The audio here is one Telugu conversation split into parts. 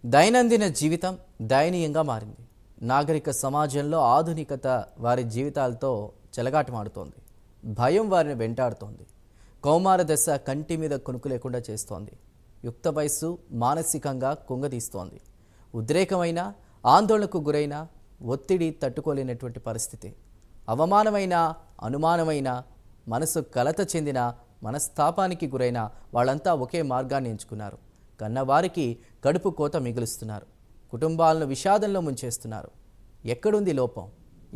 దైనందిన జీవితం దయనీయంగా మారింది. నాగరిక సమాజంలో ఆధునికత వారి జీవితాలతో చెలగాటమాడుతోంది. భయం వారిని వెంటాడుతోంది. కౌమార దశ కంటి మీద కొనుకు లేకుండా చేస్తోంది. యుక్త వయస్సు మానసికంగా కుంగదీస్తోంది. ఉద్రేకమైన, ఆందోళనకు గురైన, ఒత్తిడి తట్టుకోలేనటువంటి పరిస్థితి. అవమానమైన, అనుమానమైన, మనసు కలత చెందిన, మనస్తాపానికి గురైన వాళ్ళంతా ఒకే మార్గాన్ని ఎంచుకున్నారు. కన్నవారికి కడుపు కోత మిగులుస్తున్నారు. కుటుంబాలను విషాదంలో ముంచేస్తున్నారు. ఎక్కడుంది లోపం?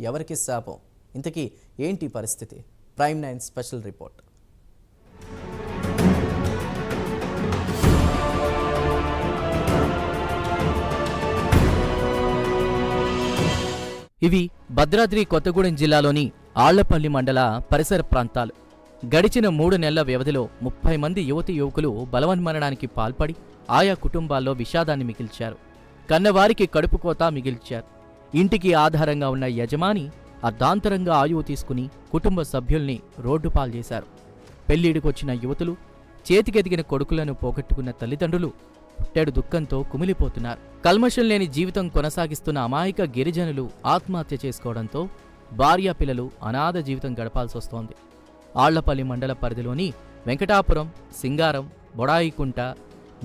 ఎవరికి శాపం? ఇంతకీ ఏంటి పరిస్థితి? Prime 9 special report. ఇవి భద్రాద్రి కొత్తగూడెం జిల్లాలోని ఆళ్లపల్లి మండల పరిసర ప్రాంతాలు. గడిచిన 3 నెలల వ్యవధిలో 30 మంది యువతి యువకులు బలవన్మరణానికి పాల్పడి ఆయా కుటుంబాల్లో విషాదాన్ని మిగిల్చారు. కన్నవారికి కడుపుకోత మిగిల్చారు. ఇంటికి ఆధారంగా ఉన్న యజమాని అర్ధాంతరంగా ఆయువు తీసుకుని కుటుంబ సభ్యుల్ని రోడ్డుపాలు చేశారు. పెళ్లిడికొచ్చిన యువతులు, చేతికెదిగిన కొడుకులను పోగొట్టుకున్న తల్లిదండ్రులు పుట్టెడు దుఃఖంతో కుమిలిపోతున్నారు. కల్మషం లేని జీవితం కొనసాగిస్తున్న అమాయక గిరిజనులు ఆత్మహత్య చేసుకోవడంతో భార్యా పిల్లలు అనాథ జీవితం గడపాల్సొస్తోంది. ఆళ్లపల్లి మండల పరిధిలోని వెంకటాపురం, సింగారం, బొడాయికుంట,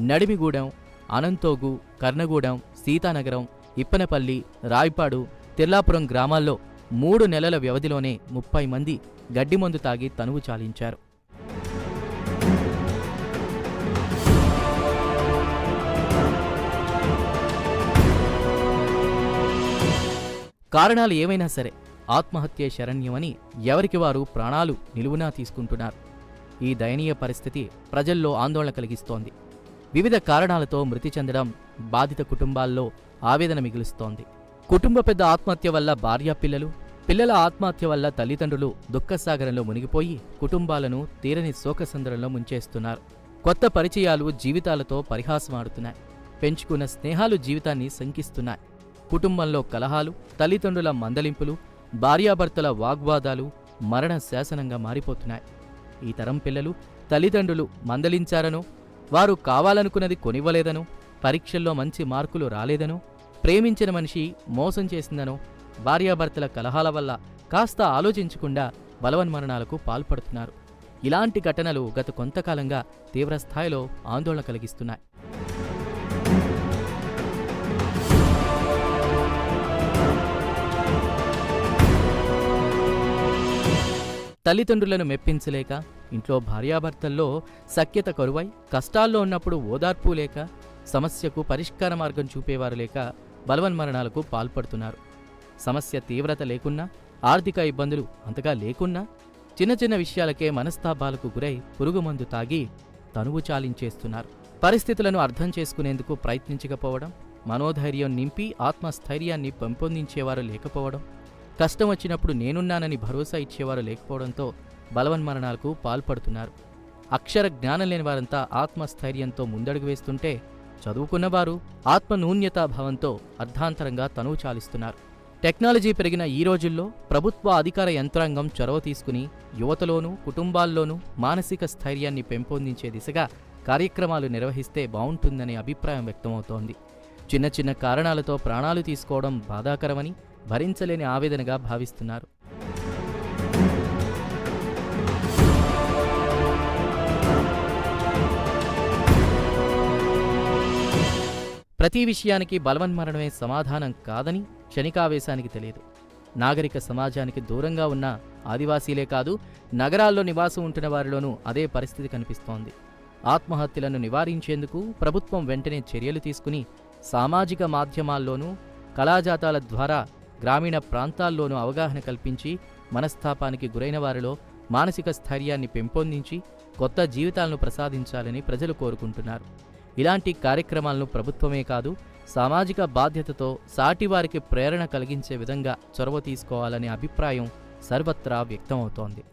నడిమిగూడెం, అనంతోగు, కర్ణగూడెం, సీతానగరం, ఇప్పనపల్లి, రాయ్పాడు, తెల్లాపురం గ్రామాల్లో 3 నెలల వ్యవధిలోనే 30 మంది గడ్డిమందు తాగి తనువు చాలించారు. కారణాలు ఏవైనా సరే ఆత్మహత్యే శరణ్యమని ఎవరికి వారు ప్రాణాలు నిలువునా తీసుకుంటున్నారు. ఈ దయనీయ పరిస్థితి ప్రజల్లో ఆందోళన కలిగిస్తోంది. వివిధ కారణాలతో మృతి చెందడం బాధిత కుటుంబాల్లో ఆవేదన మిగులుస్తోంది. కుటుంబ పెద్ద ఆత్మహత్య వల్ల భార్యా పిల్లలు, పిల్లల ఆత్మహత్య వల్ల తల్లిదండ్రులు దుఃఖసాగరంలో మునిగిపోయి కుటుంబాలను తీరని శోకసంద్రంలో ముంచేస్తున్నారు. కొత్త పరిచయాలు జీవితాలతో పరిహాసమాడుతున్నాయి. పెంచుకున్న స్నేహాలు జీవితాన్ని శంకిస్తున్నాయి. కుటుంబంలో కలహాలు, తల్లిదండ్రుల మందలింపులు, భార్యాభర్తల వాగ్వాదాలు మరణ శాసనంగా మారిపోతున్నాయి. ఈ తరం పిల్లలు తల్లిదండ్రులు మందలించారనో, వారు కావాలనుకున్నది కొనివ్వలేదనో, పరీక్షల్లో మంచి మార్కులు రాలేదనో, ప్రేమించిన మనిషి మోసం చేసిందనో, భార్యాభర్తల కలహాల వల్ల కాస్త ఆలోచించకుండా బలవన్మరణాలకు పాల్పడుతున్నారు. ఇలాంటి ఘటనలు గత కొంతకాలంగా తీవ్రస్థాయిలో ఆందోళన కలిగిస్తున్నాయి. తల్లిదండ్రులను మెప్పించలేక, ఇంట్లో భార్యాభర్తల్లో సఖ్యత కరువై, కష్టాల్లో ఉన్నప్పుడు ఓదార్పు లేక, సమస్యకు పరిష్కార మార్గం చూపేవారు లేక బలవన్మరణాలకు పాల్పడుతున్నారు. సమస్య తీవ్రత లేకున్నా, ఆర్థిక ఇబ్బందులు అంతగా లేకున్నా, చిన్న చిన్న విషయాలకే మనస్తాపాలకు గురై పురుగుమందు తాగి తనువు చాలించేస్తున్నారు. పరిస్థితులను అర్థం చేసుకునేందుకు ప్రయత్నించకపోవడం, మనోధైర్యం నింపి ఆత్మస్థైర్యాన్ని పెంపొందించేవారు లేకపోవడం, కష్టం వచ్చినప్పుడు నేనున్నానని భరోసా ఇచ్చేవారు లేకపోవడంతో బలవన్మరణాలకు పాల్పడుతున్నారు. అక్షర జ్ఞానం లేని వారంతా ఆత్మస్థైర్యంతో ముందడుగు వేస్తుంటే, చదువుకున్నవారు ఆత్మనూన్యతాభావంతో అర్ధాంతరంగా తనువు చాలిస్తున్నారు. టెక్నాలజీ పెరిగిన ఈ రోజుల్లో ప్రభుత్వ అధికార యంత్రాంగం చొరవ తీసుకుని యువతలోనూ, కుటుంబాల్లోనూ మానసిక స్థైర్యాన్ని పెంపొందించే దిశగా కార్యక్రమాలు నిర్వహిస్తే బావుంటుందనే అభిప్రాయం వ్యక్తమవుతోంది. చిన్న చిన్న కారణాలతో ప్రాణాలు తీసుకోవడం బాధాకరమని, భరించలేని ఆవేదనగా భావిస్తున్నారు. ప్రతి విషయానికి బలవన్మరణమే సమాధానం కాదని క్షణికావేశానికి తెలియదు. నాగరిక సమాజానికి దూరంగా ఉన్న ఆదివాసీలే కాదు, నగరాల్లో నివాసం ఉంటున్న వారిలోనూ అదే పరిస్థితి కనిపిస్తోంది. ఆత్మహత్యలను నివారించేందుకు ప్రభుత్వం వెంటనే చర్యలు తీసుకుని సామాజిక మాధ్యమాల్లోనూ, కళాజాతాల ద్వారా గ్రామీణ ప్రాంతాల్లోనూ అవగాహన కల్పించి మనస్తాపానికి గురైన వారిలో మానసిక స్థైర్యాన్ని పెంపొందించి కొత్త జీవితాలను ప్రసాదించాలని ప్రజలు కోరుకుంటున్నారు. ఇలాంటి కార్యక్రమాలను ప్రభుత్వమే కాదు, సామాజిక బాధ్యతతో సాటివారికి ప్రేరణ కలిగించే విధంగా చొరవ తీసుకోవాలనే అభిప్రాయం సర్వత్రా వ్యక్తమవుతోంది.